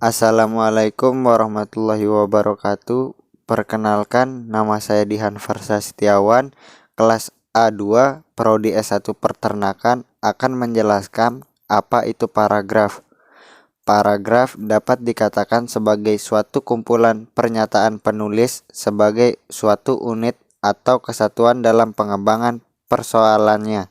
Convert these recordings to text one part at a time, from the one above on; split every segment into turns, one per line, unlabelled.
Assalamualaikum warahmatullahi wabarakatuh. Perkenalkan, nama saya Dihan Farsa Setiawan, kelas A2, Prodi S1 Peternakan, akan menjelaskan apa itu paragraf. Paragraf dapat dikatakan sebagai suatu kumpulan pernyataan penulis sebagai suatu unit atau kesatuan dalam pengembangan persoalannya.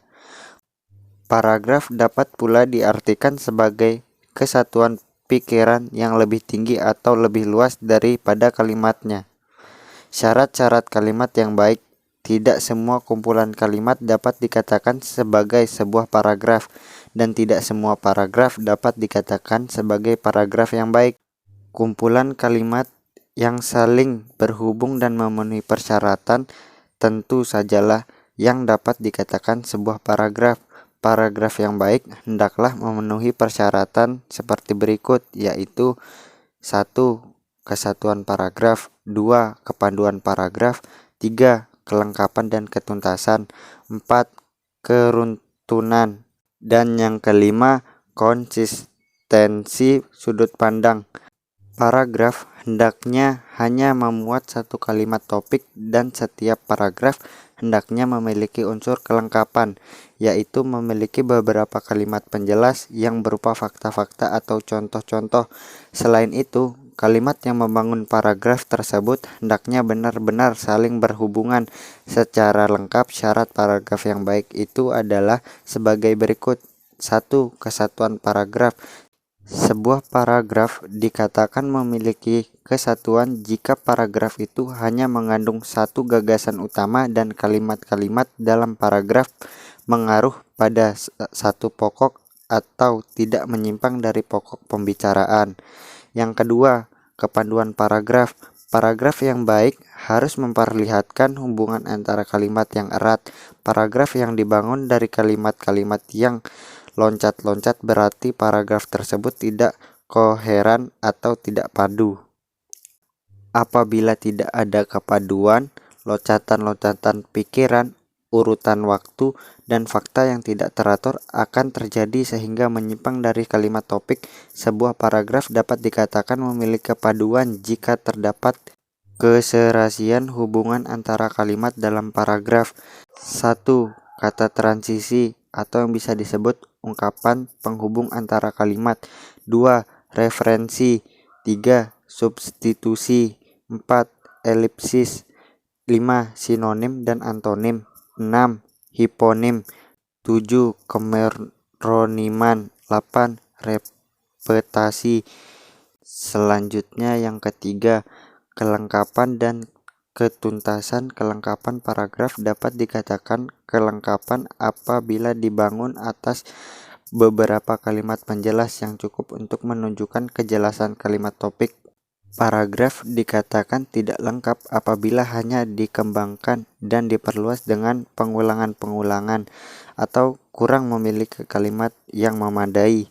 Paragraf dapat pula diartikan sebagai kesatuan pikiran yang lebih tinggi atau lebih luas daripada kalimatnya. Syarat-syarat kalimat yang baik. Tidak semua kumpulan kalimat dapat dikatakan sebagai sebuah paragraf, dan tidak semua paragraf dapat dikatakan sebagai paragraf yang baik. Kumpulan kalimat yang saling berhubung dan memenuhi persyaratan tentu sajalah yang dapat dikatakan sebuah paragraf. Paragraf yang baik hendaklah memenuhi persyaratan seperti berikut, yaitu 1. Kesatuan paragraf, 2. Kepaduan paragraf, 3. Kelengkapan dan ketuntasan, 4. Keruntunan, dan yang kelima, konsistensi sudut pandang. Paragraf hendaknya hanya memuat satu kalimat topik, dan setiap paragraf hendaknya memiliki unsur kelengkapan, yaitu memiliki beberapa kalimat penjelas yang berupa fakta-fakta atau contoh-contoh. Selain itu, kalimat yang membangun paragraf tersebut hendaknya benar-benar saling berhubungan secara lengkap. Syarat paragraf yang baik itu adalah sebagai berikut. 1. Kesatuan paragraf. Sebuah paragraf dikatakan memiliki kesatuan jika paragraf itu hanya mengandung satu gagasan utama dan kalimat-kalimat dalam paragraf mengaruh pada satu pokok atau tidak menyimpang dari pokok pembicaraan. Yang kedua, kepaduan paragraf. Paragraf yang baik harus memperlihatkan hubungan antara kalimat yang erat. Paragraf yang dibangun dari kalimat-kalimat yang loncat-loncat berarti paragraf tersebut tidak koheren atau tidak padu. Apabila tidak ada kepaduan, loncatan-loncatan pikiran, urutan waktu, dan fakta yang tidak teratur akan terjadi sehingga menyimpang dari kalimat topik. Sebuah paragraf dapat dikatakan memiliki kepaduan jika terdapat keserasian hubungan antara kalimat dalam paragraf. 1. Kata transisi atau yang bisa disebut ungkapan penghubung antara kalimat. 2. Referensi. 3. Substitusi. 4. Elipsis. 5. Sinonim dan antonim. 6. Hiponim. 7. Kemeroniman. 8. Repetasi. Selanjutnya yang ketiga, kelengkapan dan ketuntasan. Kelengkapan paragraf dapat dikatakan kelengkapan apabila dibangun atas beberapa kalimat penjelas yang cukup untuk menunjukkan kejelasan kalimat topik. Paragraf dikatakan tidak lengkap apabila hanya dikembangkan dan diperluas dengan pengulangan-pengulangan atau kurang memiliki kalimat yang memadai.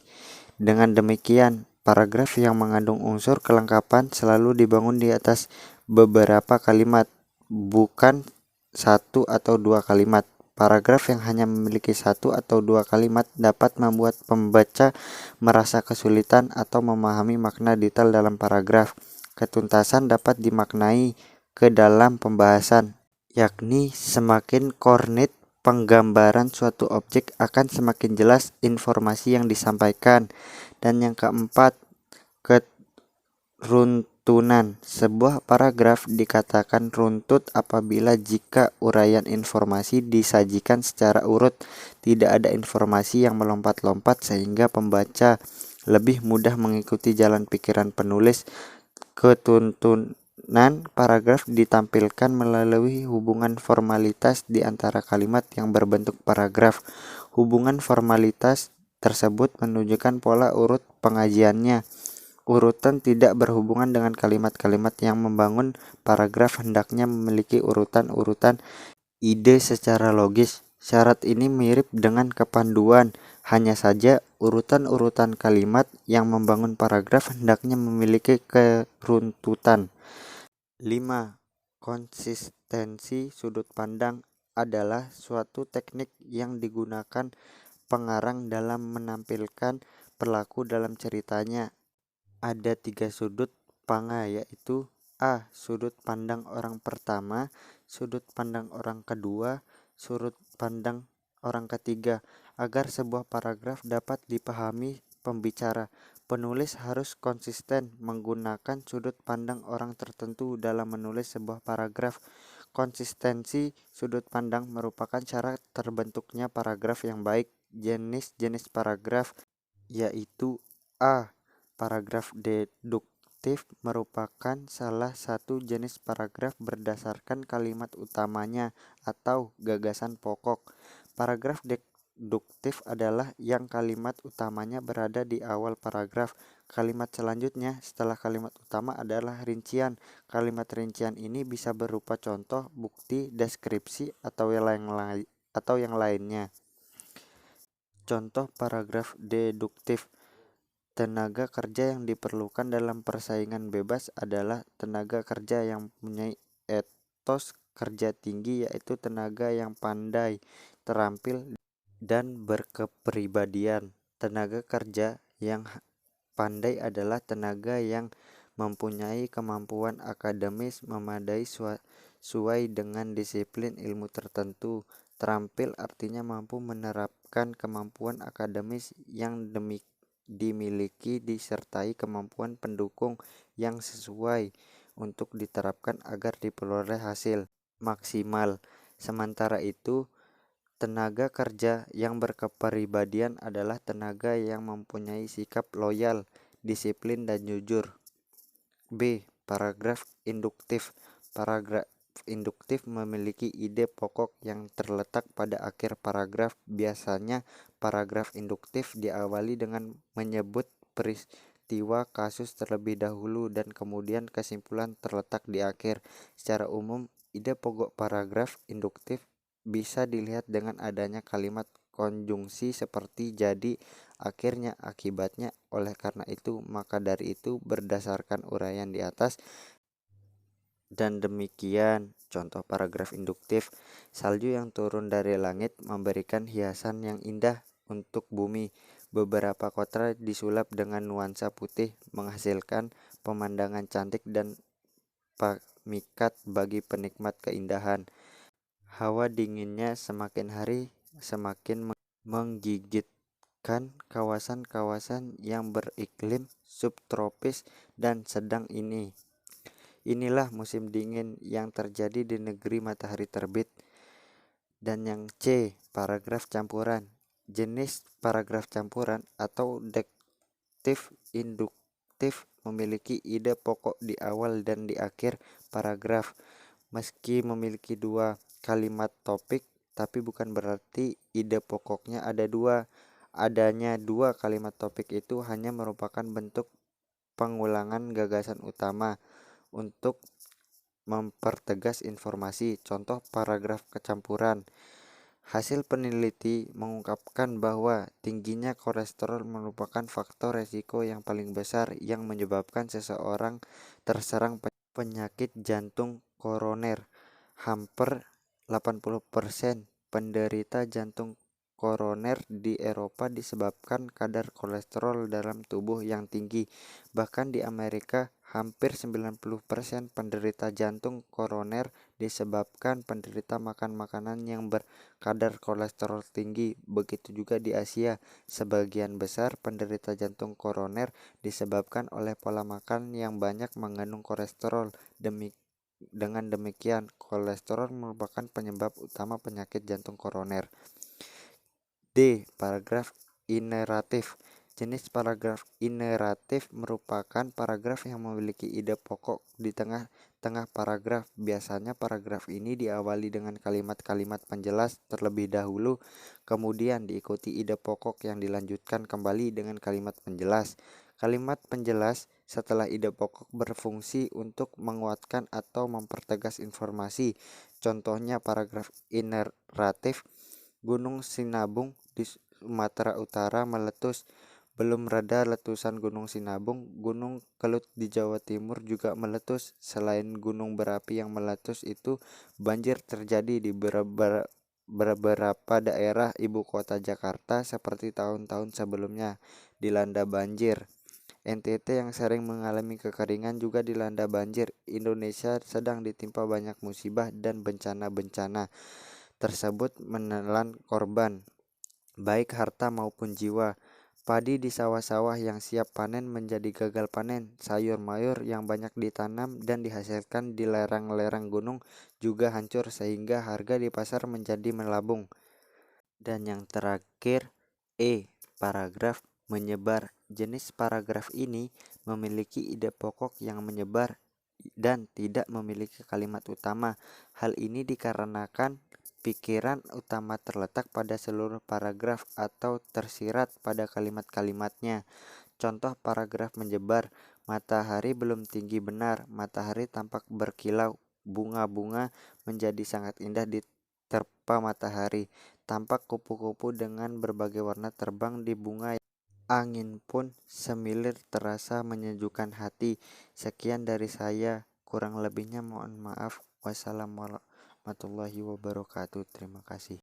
Dengan demikian, paragraf yang mengandung unsur kelengkapan selalu dibangun di atas beberapa kalimat, bukan satu atau dua kalimat. Paragraf yang hanya memiliki satu atau dua kalimat dapat membuat pembaca merasa kesulitan atau memahami makna detail dalam paragraf. Ketuntasan dapat dimaknai ke dalam pembahasan, yakni semakin kornit penggambaran suatu objek akan semakin jelas informasi yang disampaikan. Dan yang keempat, keruntunan. Sebuah paragraf dikatakan runtut apabila jika uraian informasi disajikan secara urut, tidak ada informasi yang melompat-lompat sehingga pembaca lebih mudah mengikuti jalan pikiran penulis. Ketuntunan paragraf ditampilkan melalui hubungan formalitas di antara kalimat yang berbentuk paragraf. Hubungan formalitas tersebut menunjukkan pola urut pengajiannya. Urutan tidak berhubungan dengan kalimat-kalimat yang membangun paragraf hendaknya memiliki urutan-urutan ide secara logis. Syarat ini mirip dengan kepanduan, hanya saja urutan-urutan kalimat yang membangun paragraf hendaknya memiliki keruntutan. 5. Konsistensi sudut pandang adalah suatu teknik yang digunakan pengarang dalam menampilkan pelaku dalam ceritanya Ada 3 sudut panga, yaitu A. Sudut pandang orang pertama, sudut pandang orang kedua, sudut pandang orang ketiga. Agar sebuah paragraf dapat dipahami pembicara, penulis harus konsisten menggunakan sudut pandang orang tertentu dalam menulis sebuah paragraf. Konsistensi sudut pandang merupakan syarat terbentuknya paragraf yang baik. Jenis-jenis paragraf yaitu A. Paragraf deduktif merupakan salah satu jenis paragraf berdasarkan kalimat utamanya atau gagasan pokok. Paragraf deduktif adalah yang kalimat utamanya berada di awal paragraf. Kalimat selanjutnya setelah kalimat utama adalah rincian. Kalimat rincian ini bisa berupa contoh, bukti, deskripsi, atau yang lainnya. Contoh paragraf deduktif. Tenaga kerja yang diperlukan dalam persaingan bebas adalah tenaga kerja yang mempunyai etos kerja tinggi, yaitu tenaga yang pandai, terampil, dan berkepribadian. Tenaga kerja yang pandai adalah tenaga yang mempunyai kemampuan akademis memadai sesuai dengan disiplin ilmu tertentu. Terampil artinya mampu menerapkan kemampuan akademis yang dimiliki disertai kemampuan pendukung yang sesuai untuk diterapkan agar diperoleh hasil maksimal. Sementara itu, tenaga kerja yang berkepribadian adalah tenaga yang mempunyai sikap loyal, disiplin, dan jujur. B. Paragraf induktif. Paragraf induktif memiliki ide pokok yang terletak pada akhir paragraf. Biasanya, paragraf induktif diawali dengan menyebut peristiwa kasus terlebih dahulu dan kemudian kesimpulan terletak di akhir. Secara umum, ide pokok paragraf induktif bisa dilihat dengan adanya kalimat konjungsi seperti jadi, akhirnya, akibatnya, oleh karena itu, maka dari itu, berdasarkan uraian di atas. Dan demikian contoh paragraf induktif. Salju yang turun dari langit memberikan hiasan yang indah untuk bumi. Beberapa kota disulap dengan nuansa putih menghasilkan pemandangan cantik dan pemikat bagi penikmat keindahan. Hawa dinginnya semakin hari semakin menggigitkan kawasan-kawasan yang beriklim subtropis dan sedang ini. Inilah musim dingin yang terjadi di negeri matahari terbit. Dan yang C, paragraf campuran. Jenis paragraf campuran atau deduktif induktif memiliki ide pokok di awal dan di akhir paragraf. Meski memiliki dua kalimat topik, tapi bukan berarti ide pokoknya ada dua. Adanya dua kalimat topik itu hanya merupakan bentuk pengulangan gagasan utama untuk mempertegas informasi. Contoh paragraf kecampuran. Hasil peneliti mengungkapkan bahwa tingginya kolesterol merupakan faktor resiko yang paling besar yang menyebabkan seseorang terserang penyakit jantung koroner. Hampir 80% penderita jantung koroner di Eropa disebabkan kadar kolesterol dalam tubuh yang tinggi. Bahkan di Amerika, hampir 90% penderita jantung koroner disebabkan penderita makan makanan yang berkadar kolesterol tinggi. Begitu juga di Asia, sebagian besar penderita jantung koroner disebabkan oleh pola makan yang banyak mengandung kolesterol. Dengan demikian, kolesterol merupakan penyebab utama penyakit jantung koroner. D. Paragraf ineratif. Jenis paragraf ineratif merupakan paragraf yang memiliki ide pokok di tengah-tengah paragraf. Biasanya paragraf ini diawali dengan kalimat-kalimat penjelas terlebih dahulu, kemudian diikuti ide pokok yang dilanjutkan kembali dengan kalimat penjelas. Kalimat penjelas setelah ide pokok berfungsi untuk menguatkan atau mempertegas informasi. Contohnya paragraf ineratif. Gunung Sinabung di Sumatera Utara meletus. Belum reda letusan Gunung Sinabung, Gunung Kelut di Jawa Timur juga meletus. Selain gunung berapi yang meletus itu, banjir terjadi di beberapa daerah ibu kota Jakarta seperti tahun-tahun sebelumnya dilanda banjir. NTT yang sering mengalami kekeringan juga dilanda banjir. Indonesia sedang ditimpa banyak musibah dan bencana-bencana tersebut menelan korban, baik harta maupun jiwa. Padi di sawah-sawah yang siap panen menjadi gagal panen. Sayur mayur yang banyak ditanam dan dihasilkan di lereng-lereng gunung juga hancur sehingga harga di pasar menjadi melambung. Dan yang terakhir, paragraf menyebar. Jenis paragraf ini memiliki ide pokok yang menyebar dan tidak memiliki kalimat utama. Hal ini dikarenakan pikiran utama terletak pada seluruh paragraf atau tersirat pada kalimat-kalimatnya. Contoh paragraf menyebar: matahari belum tinggi benar, matahari tampak berkilau, bunga-bunga menjadi sangat indah diterpa matahari, tampak kupu-kupu dengan berbagai warna terbang di bunga, angin pun semilir terasa menyejukkan hati. Sekian dari saya, kurang lebihnya mohon maaf. Wassalamualaikum warahmatullahi wabarakatuh. Terima kasih.